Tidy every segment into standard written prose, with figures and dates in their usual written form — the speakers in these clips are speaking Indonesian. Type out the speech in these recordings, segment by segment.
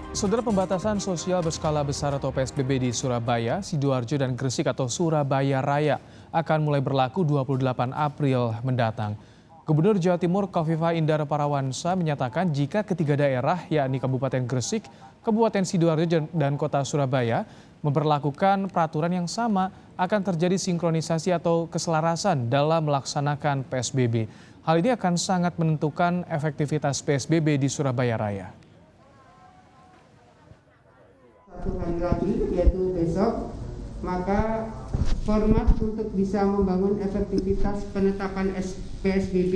Saudara, pembatasan sosial berskala besar atau PSBB di Surabaya, Sidoarjo, dan Gresik atau Surabaya Raya akan mulai berlaku 28 April mendatang. Gubernur Jawa Timur Kofifa Indar Parawansa menyatakan jika ketiga daerah yakni Kabupaten Gresik, Kabupaten Sidoarjo, dan Kota Surabaya memperlakukan peraturan yang sama akan terjadi sinkronisasi atau keselarasan dalam melaksanakan PSBB. Hal ini akan sangat menentukan efektivitas PSBB di Surabaya Raya. Satu hari lagi yaitu besok, maka format untuk bisa membangun efektivitas penetapan PSBB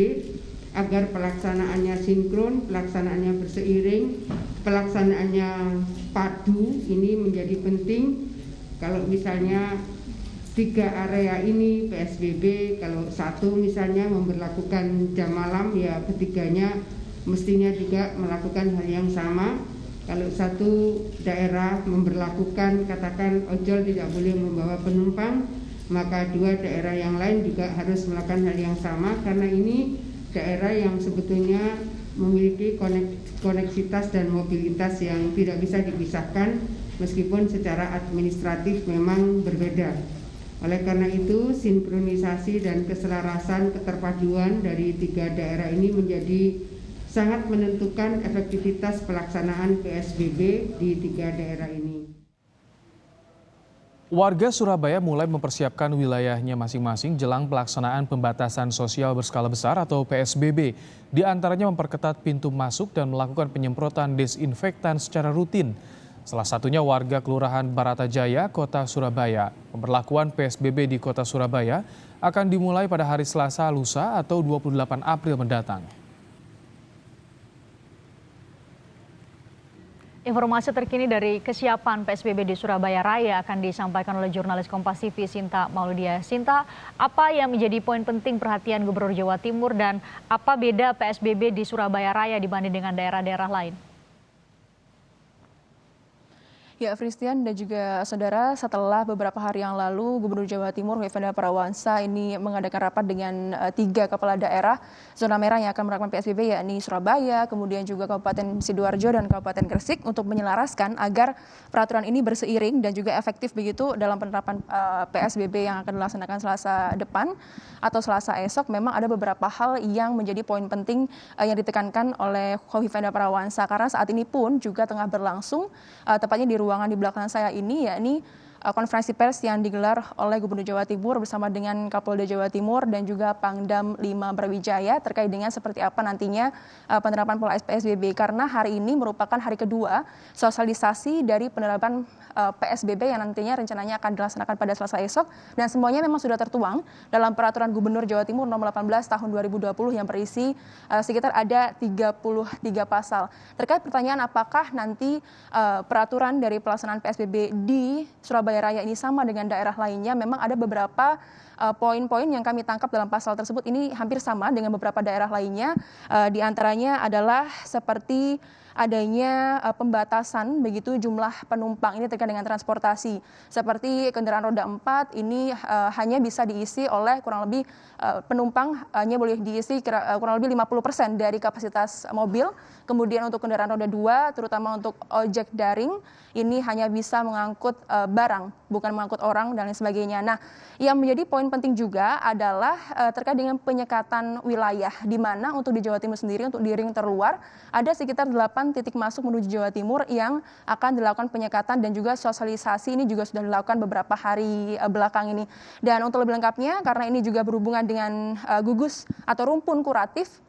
agar pelaksanaannya sinkron, pelaksanaannya berseiring, pelaksanaannya padu ini menjadi penting. Kalau misalnya 3 area ini PSBB, kalau satu misalnya memberlakukan jam malam, ya ketiganya mestinya juga melakukan hal yang sama. Kalau satu daerah memberlakukan katakan ojol tidak boleh membawa penumpang, maka 2 daerah yang lain juga harus melakukan hal yang sama, karena ini daerah yang sebetulnya memiliki koneksitas dan mobilitas yang tidak bisa dipisahkan meskipun secara administratif memang berbeda. Oleh karena itu, sinkronisasi dan keselarasan keterpaduan dari 3 daerah ini menjadi sangat menentukan efektivitas pelaksanaan PSBB di 3 daerah ini. Warga Surabaya mulai mempersiapkan wilayahnya masing-masing jelang pelaksanaan pembatasan sosial berskala besar atau PSBB. Di antaranya memperketat pintu masuk dan melakukan penyemprotan desinfektan secara rutin. Salah satunya warga Kelurahan Baratajaya, Kota Surabaya. Pemberlakuan PSBB di Kota Surabaya akan dimulai pada hari Selasa lusa atau 28 April mendatang. Informasi terkini dari kesiapan PSBB di Surabaya Raya akan disampaikan oleh jurnalis Kompas TV Sinta Maulidia. Sinta, apa yang menjadi poin penting perhatian Gubernur Jawa Timur dan apa beda PSBB di Surabaya Raya dibanding dengan daerah-daerah lain? Ya, Fristian dan juga saudara, setelah beberapa hari yang lalu Gubernur Jawa Timur Kofifa Indar Parawansa ini mengadakan rapat dengan 3 kepala daerah zona merah yang akan menerapkan PSBB, yakni Surabaya, kemudian juga Kabupaten Sidoarjo dan Kabupaten Gresik, untuk menyelaraskan agar peraturan ini berseiring dan juga efektif begitu dalam penerapan PSBB yang akan dilaksanakan Selasa depan atau Selasa esok. Memang ada beberapa hal yang menjadi poin penting yang ditekankan oleh Kofifa Indar Parawansa, karena saat ini pun juga tengah berlangsung tepatnya di ruangan di belakang saya ini, yakni konferensi pers yang digelar oleh Gubernur Jawa Timur bersama dengan Kapolda Jawa Timur dan juga Pangdam 5 Brawijaya terkait dengan seperti apa nantinya penerapan pola PSBB, karena hari ini merupakan hari kedua sosialisasi dari penerapan PSBB yang nantinya rencananya akan dilaksanakan pada Selasa esok, dan semuanya memang sudah tertuang dalam peraturan Gubernur Jawa Timur nomor 18 tahun 2020 yang berisi sekitar ada 33 pasal. Terkait pertanyaan apakah nanti peraturan dari pelaksanaan PSBB di Surabaya Raya ini sama dengan daerah lainnya, memang ada beberapa poin-poin yang kami tangkap dalam pasal tersebut ini hampir sama dengan beberapa daerah lainnya. Di antaranya adalah seperti adanya pembatasan begitu jumlah penumpang ini terkait dengan transportasi. Seperti kendaraan roda 4 ini hanya bisa diisi oleh kurang lebih penumpang hanya boleh diisi kurang lebih 50% dari kapasitas mobil. Kemudian untuk kendaraan roda 2 terutama untuk ojek daring ini hanya bisa mengangkut barang, bukan mengangkut orang dan lain sebagainya. Nah, yang menjadi poin penting juga adalah terkait dengan penyekatan wilayah, di mana untuk di Jawa Timur sendiri untuk di ring terluar ada sekitar 8 titik masuk menuju Jawa Timur yang akan dilakukan penyekatan dan juga sosialisasi ini juga sudah dilakukan beberapa hari belakang ini. Dan untuk lebih lengkapnya, karena ini juga berhubungan dengan gugus atau rumpun kuratif,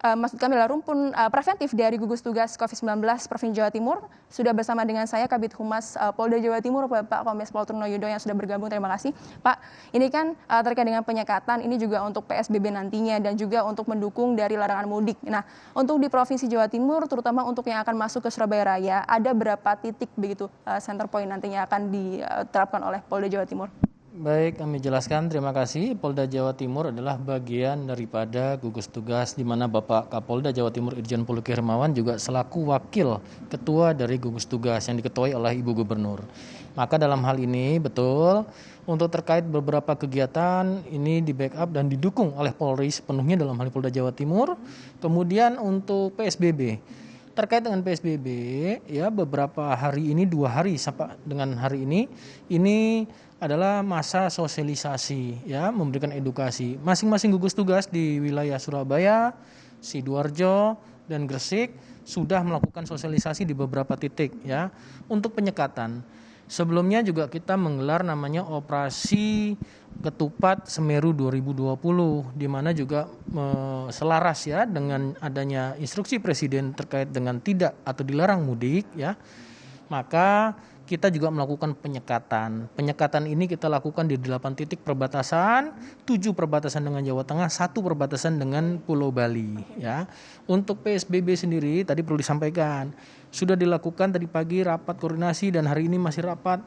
maksud kami adalah rumpun preventif dari gugus tugas COVID-19 Provinsi Jawa Timur, sudah bersama dengan saya Kabid Humas Polda Jawa Timur Bapak Kombes Pol Truno Yudo yang sudah bergabung. Terima kasih Pak. Ini kan terkait dengan penyekatan, ini juga untuk PSBB nantinya dan juga untuk mendukung dari larangan mudik. Nah, untuk di Provinsi Jawa Timur terutama untuk yang akan masuk ke Surabaya Raya, ada berapa titik begitu center point nantinya akan diterapkan oleh Polda Jawa Timur? Baik, kami jelaskan. Terima kasih. Polda Jawa Timur adalah bagian daripada gugus tugas di mana Bapak Kapolda Jawa Timur Irjen Poluki Hermawan juga selaku wakil ketua dari gugus tugas yang diketuai oleh Ibu Gubernur. Maka dalam hal ini betul untuk terkait beberapa kegiatan ini di backup dan didukung oleh Polri sepenuhnya dalam hal Polda Jawa Timur. Kemudian untuk PSBB. Terkait dengan PSBB, ya beberapa hari ini, 2 hari sampai dengan hari ini adalah masa sosialisasi, ya memberikan edukasi. Masing-masing gugus tugas di wilayah Surabaya, Sidoarjo, dan Gresik sudah melakukan sosialisasi di beberapa titik, ya untuk penyekatan. Sebelumnya juga kita menggelar namanya Operasi Ketupat Semeru 2020, di mana juga selaras ya dengan adanya instruksi Presiden terkait dengan tidak atau dilarang mudik, ya. Maka kita juga melakukan penyekatan. Penyekatan ini kita lakukan di 8 titik perbatasan, 7 perbatasan dengan Jawa Tengah, 1 perbatasan dengan Pulau Bali, ya. Untuk PSBB sendiri tadi perlu disampaikan, sudah dilakukan tadi pagi rapat koordinasi dan hari ini masih rapat.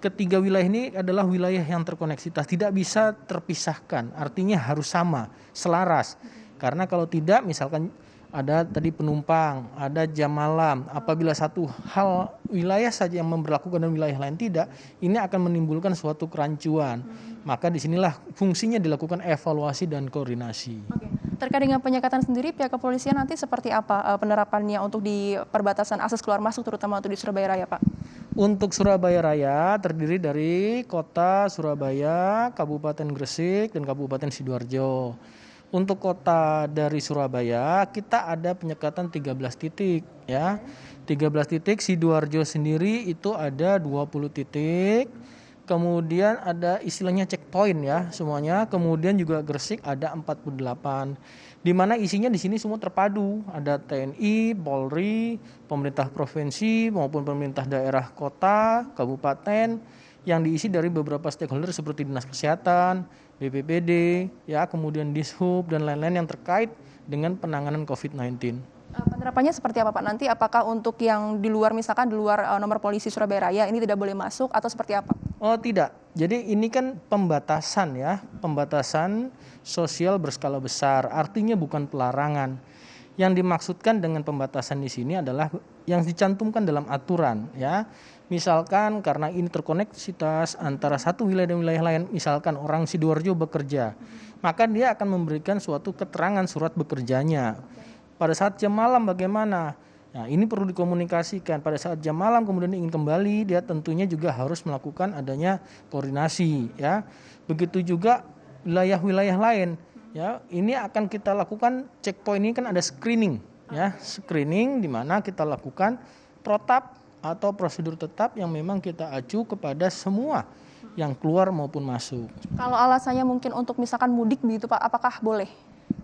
Ketiga wilayah ini adalah wilayah yang terkoneksitas, tidak bisa terpisahkan, artinya harus sama, selaras. Karena kalau tidak, misalkan ada tadi penumpang, ada jam malam, apabila satu hal wilayah saja yang memberlakukan dan wilayah lain tidak, ini akan menimbulkan suatu kerancuan. Maka disinilah fungsinya dilakukan evaluasi dan koordinasi. Oke. Terkait dengan penyekatan sendiri, pihak kepolisian nanti seperti apa penerapannya untuk di perbatasan akses keluar masuk, terutama untuk di Surabaya Raya, Pak? Untuk Surabaya Raya terdiri dari kota Surabaya, Kabupaten Gresik, dan Kabupaten Sidoarjo. Untuk kota dari Surabaya kita ada penyekatan 13 titik, ya. 13 titik, Sidoarjo sendiri itu ada 20 titik. Kemudian ada istilahnya checkpoint, ya, semuanya. Kemudian juga Gresik ada 48. Di mana isinya di sini semua terpadu, ada TNI, Polri, pemerintah provinsi maupun pemerintah daerah kota, kabupaten, yang diisi dari beberapa stakeholder seperti Dinas Kesehatan, BPBD, ya, kemudian Dishub dan lain-lain yang terkait dengan penanganan COVID-19. Penerapannya seperti apa, Pak? Nanti apakah untuk yang di luar, misalkan di luar nomor polisi Surabaya Raya ini tidak boleh masuk atau seperti apa? Oh tidak, jadi ini kan pembatasan, ya, pembatasan sosial berskala besar, artinya bukan pelarangan. Yang dimaksudkan dengan pembatasan di sini adalah yang dicantumkan dalam aturan, ya. Misalkan karena ini terkoneksitas antara satu wilayah dan wilayah lain, misalkan orang Sidoarjo bekerja, maka dia akan memberikan suatu keterangan surat bekerjanya. Pada saat jam malam bagaimana? Nah, ini perlu dikomunikasikan. Pada saat jam malam kemudian ingin kembali, dia tentunya juga harus melakukan adanya koordinasi, ya. Begitu juga wilayah-wilayah lain, ya. Ini akan kita lakukan checkpoint, ini kan ada screening, ya. Screening di mana kita lakukan protap atau prosedur tetap yang memang kita acu kepada semua yang keluar maupun masuk. Kalau alasannya mungkin untuk misalkan mudik begitu, Pak, apakah boleh?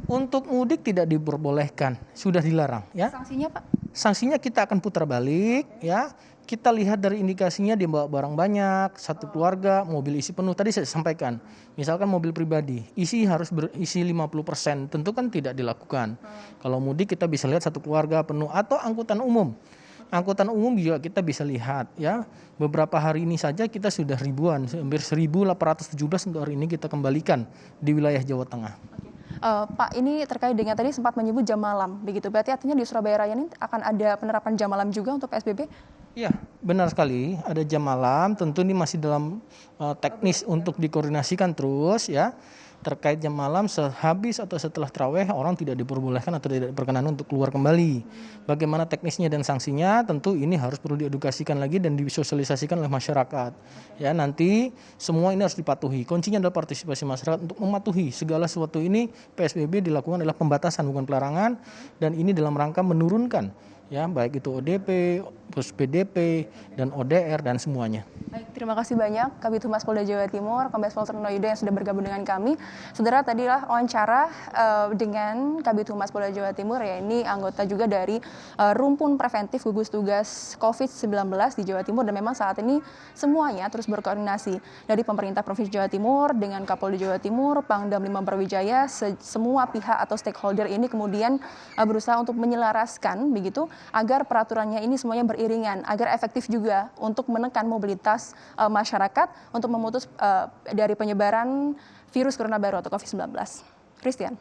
Untuk mudik tidak diperbolehkan, sudah dilarang, ya. Sanksinya, Pak? Sanksinya kita akan putar balik, ya. Kita lihat dari indikasinya dia bawa barang banyak, satu keluarga, mobil isi penuh. Tadi saya sampaikan, misalkan mobil pribadi, isi harus berisi 50%, tentu kan tidak dilakukan. Kalau mudik kita bisa lihat satu keluarga penuh, atau angkutan umum. Angkutan umum juga kita bisa lihat, ya. Beberapa hari ini saja kita sudah ribuan, hampir 1.817 untuk hari ini kita kembalikan di wilayah Jawa Tengah. Pak, ini terkait dengan tadi sempat menyebut jam malam, begitu. Berarti artinya di Surabaya Raya ini akan ada penerapan jam malam juga untuk PSBB? Iya, benar sekali. Ada jam malam, tentu ini masih dalam teknis untuk dikoordinasikan terus, ya. Terkait jam malam, sehabis atau setelah tarawih orang tidak diperbolehkan atau tidak diperkenan untuk keluar kembali. Bagaimana teknisnya dan sanksinya, tentu ini harus perlu diedukasikan lagi dan disosialisasikan oleh masyarakat. Ya, nanti semua ini harus dipatuhi. Kuncinya adalah partisipasi masyarakat untuk mematuhi segala sesuatu ini. PSBB dilakukan adalah pembatasan bukan pelarangan, dan ini dalam rangka menurunkan, ya, baik itu ODP, PDP, dan ODR dan semuanya. Baik, terima kasih banyak Kabid Humas Polda Jawa Timur, Kombes Pol Truno Yudo yang sudah bergabung dengan kami. Saudara, tadilah wawancara dengan Kabid Humas Polda Jawa Timur, ya, ini anggota juga dari Rumpun Preventif Gugus Tugas COVID-19 di Jawa Timur, dan memang saat ini semuanya terus berkoordinasi dari pemerintah Provinsi Jawa Timur dengan Kapolda Jawa Timur, Pangdam 5 Brawijaya, semua pihak atau stakeholder ini kemudian berusaha untuk menyelaraskan begitu agar peraturannya ini semuanya beriringan, agar efektif juga untuk menekan mobilitas masyarakat untuk memutus dari penyebaran virus corona baru atau COVID-19. Christian.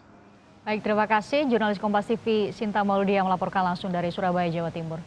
Baik, terima kasih. Jurnalis Kompas TV Sinta Mauludi yang melaporkan langsung dari Surabaya, Jawa Timur.